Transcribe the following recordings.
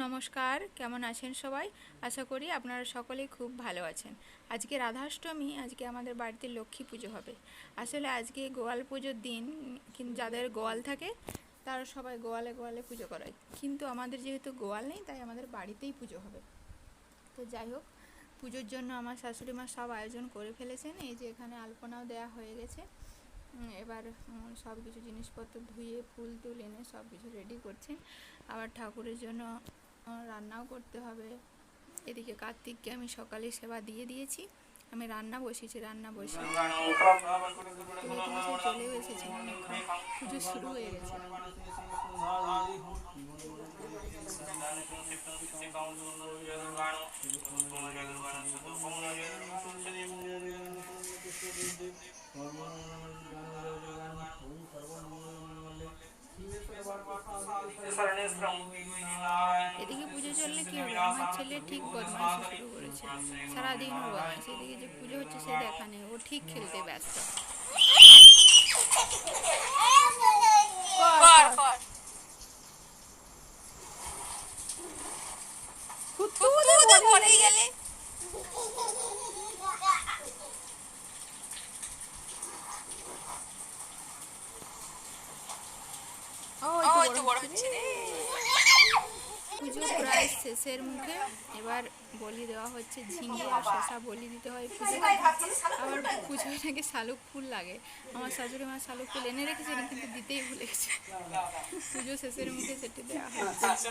নমস্কার, কেমন আছেন সবাই? আশা করি আপনারা সকলেই খুব ভালো আছেন। আজকে রাধাষ্টমী, আজকে আমাদের বাড়িতে লক্ষ্মী পুজো হবে। আসলে আজকে গোয়াল পুজোর দিন, কিন্তু যাদের গোয়াল থাকে তারা সবাই গোয়ালে গোয়ালে পুজো করায়, কিন্তু আমাদের যেহেতু গোয়াল নেই তাই আমাদের বাড়িতেই পুজো হবে। তো যাই হোক, পুজোর জন্য আমার শাশুড়ি মা সব আয়োজন করে ফেলেছেন। এই যে এখানে আলপনাও দেওয়া হয়ে গেছে। এবার সব কিছু জিনিসপত্র ধুয়ে ফুল টুল এনে সব কিছু রেডি করছেন। আবার ঠাকুরের জন্য রান্নাও করতে হবে। এদিকে কার্তিককে আমি সকালে সেবা দিয়ে দিয়েছি, আমি রান্না বসিয়েছি, রান্না বসিয়ে পুরোহিত মশাই চলেও এসেছেন, অনেকক্ষণ পুজো শুরু হয়ে গেছে। এদিকে পুজো চললে কি হবে, আমার ছেলে ঠিক বদমাইশি শুরু করেছে, সারাদিন ওর বদমাইশি। এদিকে যে পুজো হচ্ছে সে দেখা নেই, ও ঠিক খেলতে ব্যস্ত। কর কর পড়েই গেলে। ওই তো বড় হচ্ছে রে। পুজো প্রায় শেষের মুখে, এবার বলি দেওয়া হচ্ছে, ঝিঙে আর শসা বলি দিতে হয় পুজো। আবার পুজোর আগে শালুক ফুল লাগে, আমার শাশুড়ি মা শালুক ফুল এনে রেখেছেন কিন্তু দিতেই ভুলে গেছে। পুজো শেষের মুখে সেটি দেওয়া হচ্ছে।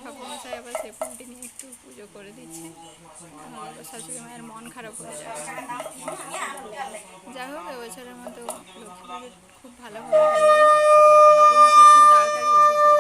ঠাকুরমশাই আবার সে ফুলটি নিয়ে একটু পুজো করে দিচ্ছে, শাশুড়ি মায়ের মন খারাপ হয়ে যাবে। যাই হোক, এবছরের মতো লক্ষ্মী পুজো খুব ভালোভাবে হয়ে গেল। ঠাকুরমশাই খুব তাড়াতাড়ি এসেছিলেন।